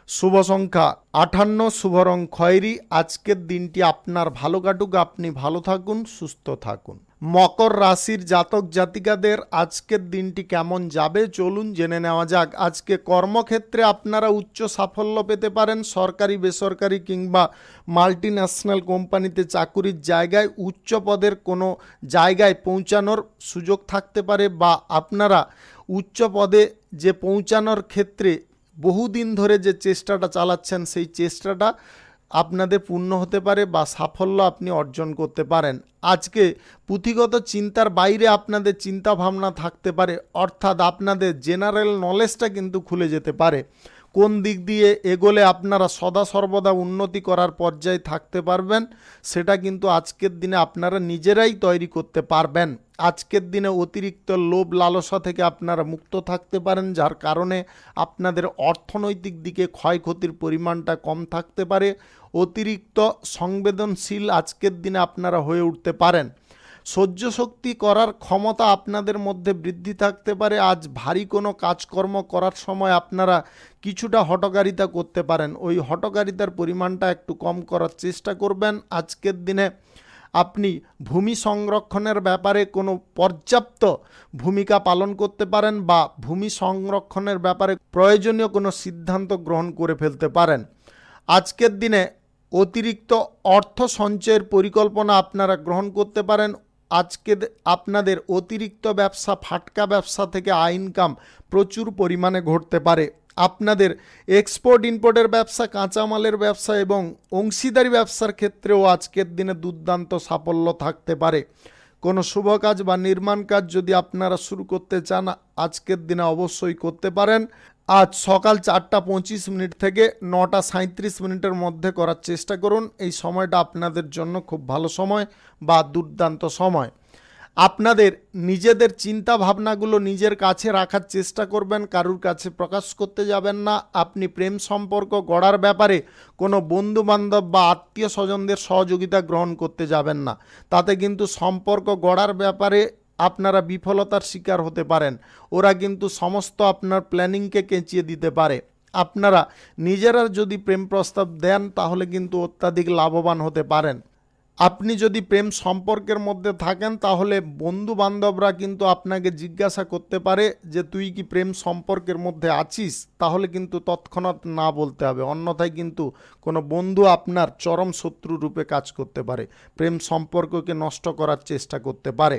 শুভ সংখ্যা 58, শুভ রং খয়েরি। আজকের দিনটি আপনার ভালো কাটুক, আপনি ভালো থাকুন, সুস্থ থাকুন। মকর রাশির জাতক জাতিকাদের আজকের দিনটি কেমন যাবে চলুন জেনে নেওয়া যাক। আজকে কর্মক্ষেত্রে আপনারা উচ্চ সাফল্য পেতে পারেন। সরকারি, বেসরকারি কিংবা মাল্টি ন্যাশনাল কোম্পানিতে চাকুরির জায়গায় উচ্চ পদের কোনো জায়গায় পৌঁছানোর সুযোগ থাকতে পারে বা আপনারা উচ্চ পদে যে পৌঁছানোর ক্ষেত্রে বহুদিন ধরে যে চেষ্টাটা চালাচ্ছেন সেই চেষ্টাটা আপনাদের পূর্ণ হতে পারে বা সাফল্য আপনি অর্জন করতে পারেন। আজকে পুঁথিগত চিন্তার বাইরে আপনাদের চিন্তা ভাবনা থাকতে পারে, অর্থাৎ আপনাদের জেনারেল নলেজটা কিন্তু খুলে যেতে পারে। কোন দিক দিয়ে এগোলে আপনারা সদা সর্বদা উন্নতি করার পর্যায়ে থাকতে পারবেন সেটা কিন্তু আজকের দিনে আপনারা নিজেরাই তৈরি করতে পারবেন। আজকের দিনে অতিরিক্ত লোভ লালসা থেকে আপনারা মুক্ত থাকতে পারেন, যার কারণে আপনাদের অর্থনৈতিক দিকে ক্ষয়ক্ষতির পরিমাণটা কম থাকতে পারে। অতিরিক্ত সংবেদনশীল আজকের দিনে আপনারা হয়ে উঠতে পারেন। সহ্য শক্তি করার ক্ষমতা আপনাদের মধ্যে বৃদ্ধি থাকতে পারে। আজ ভারী কোনো কাজকর্ম করার সময় আপনারা কিছুটা হঠকারিতা করতে পারেন। ওই হঠকারিতার পরিমাণটা একটু কম করার চেষ্টা করবেন। আজকের দিনে আপনি ভূমি সংরক্ষণের ব্যাপারে কোনো পর্যাপ্ত ভূমিকা পালন করতে পারেন বা ভূমি সংরক্ষণের ব্যাপারে প্রয়োজনীয় কোনো সিদ্ধান্ত গ্রহণ করে ফেলতে পারেন। আজকের দিনে অতিরিক্ত অর্থ সঞ্চয়ের পরিকল্পনা আপনারা গ্রহণ করতে পারেন। আজকে আপনাদের অতিরিক্ত ব্যবসা, ফাটকা ব্যবসা থেকে আয় ইনকাম প্রচুর পরিমাণে ঘটতে পারে। আপনাদের এক্সপোর্ট ইম্পোর্টের ব্যবসা, কাঁচামালের ব্যবসা এবং অংশীদারি ব্যবসার ক্ষেত্রেও আজকের দিনে দুর্দান্ত সাফল্য থাকতে পারে। কোনো শুভ কাজ বা নির্মাণ কাজ যদি আপনারা শুরু করতে চান, আজকের দিনে অবশ্যই করতে পারেন। আজ সকাল 4:25 থেকে 9:37 মধ্যে করার চেষ্টা করুন। এই সময়টা আপনাদের জন্য খুব ভালো সময় বা দুর্দান্ত সময়। আপনাদের নিজেদের চিন্তা ভাবনাগুলো নিজের কাছে রাখার চেষ্টা করবেন, কারুর কাছে প্রকাশ করতে যাবেন না। আপনি প্রেম সম্পর্ক গড়ার ব্যাপারে কোনো বন্ধুবান্ধব বা আত্মীয় স্বজনদের সহযোগিতা গ্রহণ করতে যাবেন না। তাতে কিন্তু সম্পর্ক গড়ার ব্যাপারে আপনারা বিফলতার শিকার হতে পারেন। ওরা কিন্তু সমস্ত আপনার প্ল্যানিংকে কেঁচিয়ে দিতে পারে। আপনারা নিজেরা যদি প্রেম প্রস্তাব দেন তাহলে কিন্তু অত্যাধিক লাভবান হতে পারেন। আপনি যদি প্রেম সম্পর্কের মধ্যে থাকেন তাহলে বন্ধু বান্ধবরা কিন্তু আপনাকে জিজ্ঞাসা করতে পারে যে তুই কি প্রেম সম্পর্কের মধ্যে আছিস, তাহলে কিন্তু তৎক্ষণাৎ না বলতে হবে, অন্যথায় কিন্তু কোনো বন্ধু আপনার চরম শত্রু রূপে কাজ করতে পারে, প্রেম সম্পর্ককে নষ্ট করার চেষ্টা করতে পারে।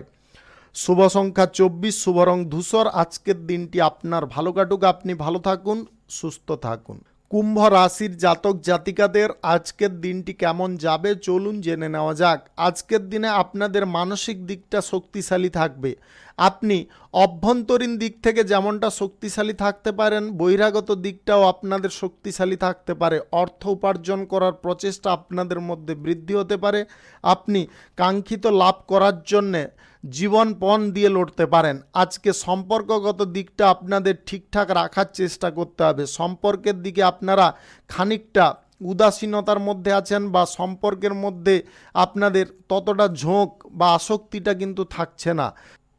শুভ সংখ্যা 24, শুভ রং ধূসর। আজকের দিনটি আপনার ভালো কাটুক, আপনি ভালো থাকুন, সুস্থ থাকুন। কুম্ভ রাশির জাতক জাতিকাদের আজকের দিনটি কেমন যাবে চলুন জেনে নেওয়া যাক। আজকের দিনে আপনাদের মানসিক দিকটা শক্তিশালী থাকবে। আপনি অভ্যন্তরীণ দিক থেকে যেমনটা শক্তিশালী থাকতে পারেন, বহিরাগত দিকটাও আপনাদের শক্তিশালী থাকতে পারে। অর্থ উপার্জন করার প্রচেষ্টা আপনাদের মধ্যে বৃদ্ধি হতে পারে। আপনি কাঙ্ক্ষিত লাভ করার জন্যে জীবনপণ দিয়ে লড়তে পারেন। আজকে সম্পর্কগত দিকটা আপনাদের ঠিকঠাক রাখার চেষ্টা করতে হবে। সম্পর্কের দিকে আপনারা খানিকটা উদাসীনতার মধ্যে আছেন বা সম্পর্কের মধ্যে আপনাদের ততটা ঝোঁক বা আসক্তিটা কিন্তু থাকছে না।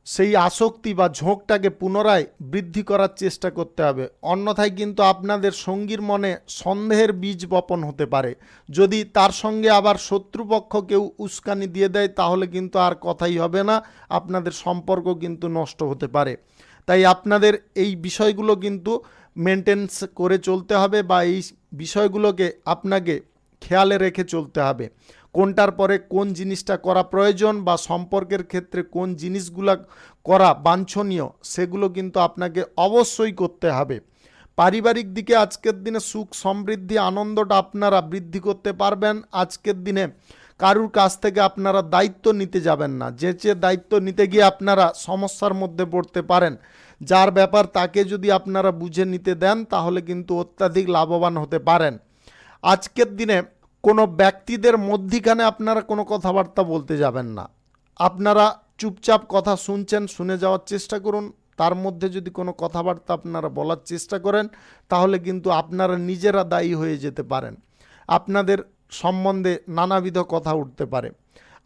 সেই আসক্তি বা ঝোঁকটাকে পুনরায় বৃদ্ধি করার চেষ্টা করতে হবে, অন্যথায় কিন্তু আপনাদের সঙ্গীর মনে সন্দেহের বীজ বপন হতে পারে। যদি তার সঙ্গে আবার শত্রুপক্ষ কেউ উস্কানি দিয়ে দেয় তাহলে কিন্তু আর কথাই হবে না, আপনাদের সম্পর্ক কিন্তু নষ্ট হতে পারে। তাই আপনাদের এই বিষয়গুলো কিন্তু মেনটেন্স করে চলতে হবে বা এই বিষয়গুলোকে আপনাকে খেয়ালে রেখে চলতে হবে। কোনটার পরে কোন জিনিসটা করা প্রয়োজন বা সম্পর্কের ক্ষেত্রে কোন জিনিসগুলো করা বাঞ্ছনীয় সেগুলো কিন্তু আপনাকে অবশ্যই করতে হবে। পারিবারিক দিকে আজকের দিনে সুখ সমৃদ্ধি আনন্দটা আপনারা বৃদ্ধি করতে পারবেন। আজকের দিনে কারুর কাছ থেকে আপনারা দায়িত্ব নিতে যাবেন না, যে দায়িত্ব নিতে গিয়ে আপনারা সমস্যার মধ্যে পড়তে পারেন। যার ব্যাপার তাকে যদি আপনারা বুঝে নিতে দেন তাহলে কিন্তু অত্যাধিক লাভবান হতে পারেন। আজকের দিনে কোনো ব্যক্তিদের মধ্যিখানে আপনারা কোনো কথাবার্তা বলতে যাবেন না। আপনারা চুপচাপ কথা শুনছেন, শুনে যাওয়ার চেষ্টা করুন। তার মধ্যে যদি কোনো কথাবার্তা আপনারা বলার চেষ্টা করেন তাহলে কিন্তু আপনারা নিজেরা দায়ী হয়ে যেতে পারেন। আপনাদের সম্বন্ধে নানাবিধ কথা উঠতে পারে।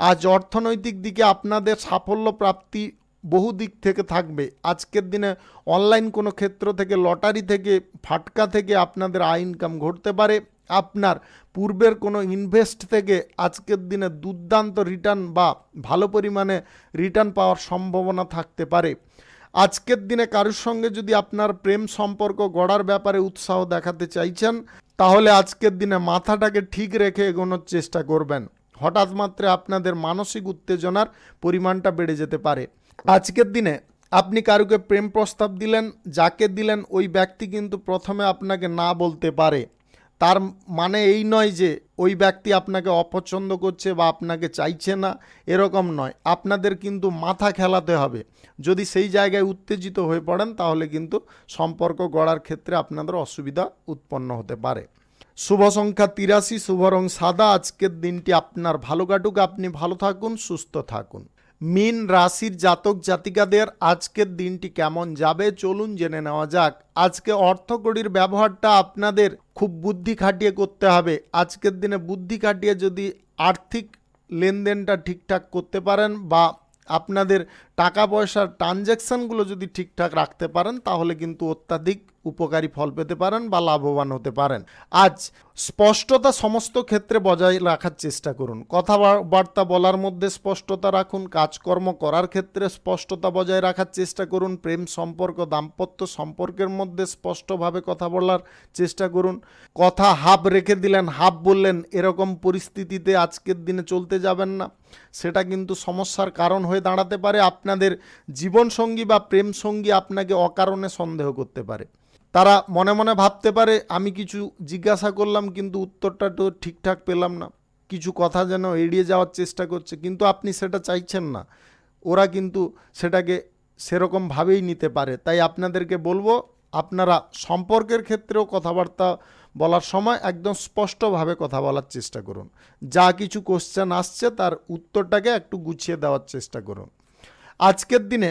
আজ অর্থনৈতিক দিকে আপনাদের সাফল্য প্রাপ্তি বহু দিক থেকে থাকবে। আজকের দিনে অনলাইন কোনো ক্ষেত্র থেকে, লটারি থেকে, ফাটকা থেকে আপনাদের আয় ইনকাম ঘটতে পারে। আপনার পূর্বের কোনো ইনভেস্ট থেকে আজকের দিনে দুর্দান্ত রিটার্ন বা ভালো পরিমাণে রিটার্ন পাওয়ার সম্ভাবনা থাকতে পারে। আজকের দিনে কারোর সঙ্গে যদি আপনার প্রেম সম্পর্ক গড়ার ব্যাপারে উৎসাহ দেখাতে চাইছেন তাহলে আজকের দিনে মাথাটাকে ঠিক রেখে এগোনোর চেষ্টা করবেন। হঠাৎ মাত্রে আপনাদের মানসিক উত্তেজনার পরিমাণটা বেড়ে যেতে পারে। আজকের দিনে আপনি কারুকে প্রেম প্রস্তাব দিলেন, যাকে দিলেন ওই ব্যক্তি কিন্তু প্রথমে আপনাকে না বলতে পারে। তার মানে এই নয় যে ওই ব্যক্তি আপনাকে অপছন্দ করছে বা আপনাকে চাইছে না, এরকম নয়। আপনাদের কিন্তু মাথা খেলাতে হবে। যদি সেই জায়গায় উত্তেজিত হয়ে পড়েন তাহলে কিন্তু সম্পর্ক গড়ার ক্ষেত্রে আপনাদের অসুবিধা উৎপন্ন হতে পারে। শুভ সংখ্যা 83, শুভ রং সাদা। আজকের দিনটি আপনার ভালো কাটুক, আপনি ভালো থাকুন, সুস্থ থাকুন। মীন রাশির জাতক জাতিকাদের আজকের দিনটি কেমন যাবে চলুন জেনে নেওয়া যাক। আজকে অর্থকড়ির ব্যবহারটা আপনাদের খুব বুদ্ধি খাটিয়ে করতে হবে। আজকের দিনে বুদ্ধি খাটিয়ে যদি আর্থিক লেনদেনটা ঠিকঠাক করতে পারেন বা আপনাদের টাকা পয়সার ট্রানজ্যাকশানগুলো যদি ঠিকঠাক রাখতে পারেন তাহলে কিন্তু অত্যাধিক উপকারী ফল পেতে পারেন বা লাভবান হতে পারেন। আজ স্পষ্টতা সমস্ত ক্ষেত্রে বজায় রাখার চেষ্টা করুন। কথাবার্তা বলার মধ্যে স্পষ্টতা রাখুন। কাজকর্ম করার ক্ষেত্রে স্পষ্টতা বজায় রাখার চেষ্টা করুন। প্রেম সম্পর্ক, দাম্পত্য সম্পর্কের মধ্যে স্পষ্টভাবে কথা বলার চেষ্টা করুন। কথা হাফ রেখে দিলেন, হাফ বললেন, এরকম পরিস্থিতিতে আজকের দিনে চলতে যাবেন না। সেটা কিন্তু সমস্যার কারণ হয়ে দাঁড়াতে পারে। আপনাদের জীবনসঙ্গী বা প্রেম সঙ্গী আপনাকে অকারণে সন্দেহ করতে পারে। তারা মনে মনে ভাবতে পারে আমি কিছু জিজ্ঞাসা করলাম কিন্তু উত্তরটা তো ঠিকঠাক পেলাম না, কিছু কথা যেন এড়িয়ে যাওয়ার চেষ্টা করছে, কিন্তু আপনি সেটা চাইছেন না। ওরা কিন্তু সেটাকে সেরকমভাবেই নিতে পারে। তাই আপনাদেরকে বলবো, আপনারা সম্পর্কের ক্ষেত্রেও কথাবার্তা বলার সময় একদম স্পষ্টভাবে কথা বলার চেষ্টা করুন। যা কিছু কোশ্চেন আসছে তার উত্তরটাকে একটু গুছিয়ে দেওয়ার চেষ্টা করুন। আজকের দিনে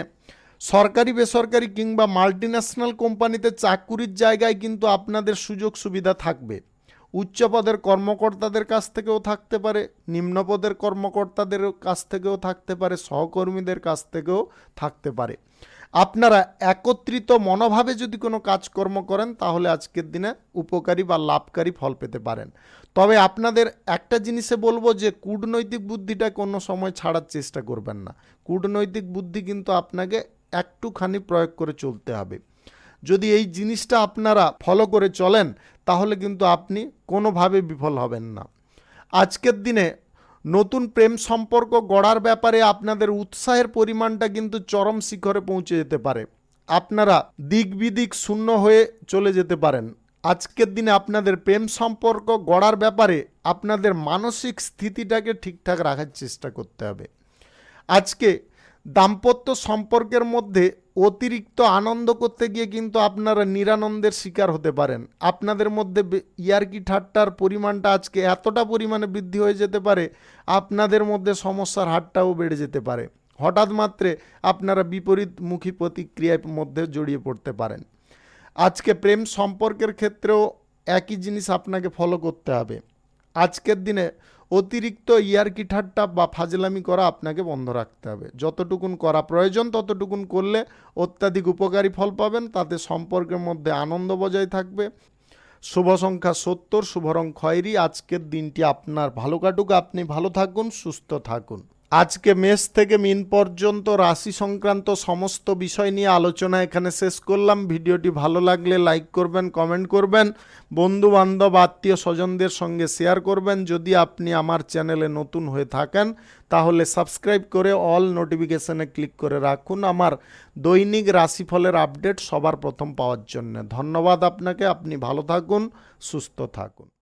সরকারি বেসরকারি কিংবা মাল্টিন্যাশনাল কোম্পানিতে চাকুরির জায়গায় কিন্তু আপনাদের সুযোগ সুবিধা থাকবে। উচ্চ পদের কর্মকর্তাদের কাছ থেকেও থাকতে পারে, নিম্ন পদের কর্মকর্তাদের কাছ থেকেও থাকতে পারে, সহকর্মীদের কাছ থেকেও থাকতে পারে। আপনারা একত্রিত মনোভাবে যদি কোনো কাজকর্ম করেন তাহলে আজকের দিনে উপকারী বা লাভকারী ফল পেতে পারেন। তবে আপনাদের একটা জিনিসে বলবো যে কূটনৈতিক বুদ্ধিটা কোনো সময় ছাড়ার চেষ্টা করবেন না। কূটনৈতিক বুদ্ধি কিন্তু আপনাকে একটুখানি প্রয়োগ করে চলতে হবে। যদি এই জিনিসটা আপনারা ফলো করে চলেন তাহলে কিন্তু আপনি কোনোভাবে বিফল হবেন না। আজকের দিনে নতুন প্রেম সম্পর্ক গড়ার ব্যাপারে আপনাদের উৎসাহের পরিমাণটা কিন্তু চরম শিখরে পৌঁছে যেতে পারে। আপনারা দিক বিদিক শূন্য হয়ে চলে যেতে পারেন। আজকের দিনে আপনাদের প্রেম সম্পর্ক গড়ার ব্যাপারে আপনাদের মানসিক স্থিতিটাকে ঠিকঠাক রাখার চেষ্টা করতে হবে। আজকে দাম্পত্য সম্পর্কের মধ্যে অতিরিক্ত আনন্দ করতে গিয়ে কিন্তু আপনারা নিরানন্দের শিকার হতে পারেন। আপনাদের মধ্যে ইয়ার্কি ঠাট্টার পরিমাণটা আজকে এতটা পরিমাণে বৃদ্ধি হয়ে যেতে পারে, আপনাদের মধ্যে সমস্যার হারটাও বেড়ে যেতে পারে। হঠাৎ মাত্রে আপনারা বিপরীতমুখী প্রতিক্রিয়ার মধ্যে জড়িয়ে পড়তে পারেন। আজকে প্রেম সম্পর্কের ক্ষেত্রেও একই জিনিস আপনাকে ফলো করতে হবে। আজকের দিনে অতিরিক্ত ইয়ার্কি ঠাট্টা বা ফাজলামি করা আপনাকে বন্ধ রাখতে হবে। যতটুকুন করা প্রয়োজন ততটুকুন করলে অত্যাধিক উপকারী ফল পাবেন, তাতে সম্পর্কের মধ্যে আনন্দ বজায় থাকবে। শুভ সংখ্যা 70, শুভ রং খয়েরি। আজকের দিনটি আপনার ভালো কাটুক, আপনি ভালো থাকুন, সুস্থ থাকুন। আজকে মেষ থেকে মিন পর্যন্ত রাশি সংক্রান্ত সমস্ত বিষয় নিয়ে আলোচনা এখানে শেষ করলাম। ভিডিওটি ভালো লাগলে লাইক করবেন, কমেন্ট করবেন, বন্ধু বান্ধব আত্মীয় স্বজনদের সঙ্গে শেয়ার করবেন। যদি আপনি আমার চ্যানেলে নতুন হয়ে থাকেন তাহলে সাবস্ক্রাইব করে অল নোটিফিকেশনে ক্লিক করে রাখুন আমার দৈনিক রাশিফলের আপডেট সবার প্রথম পাওয়ার জন্য। ধন্যবাদ আপনাকে, আপনি ভালো থাকুন, সুস্থ থাকুন।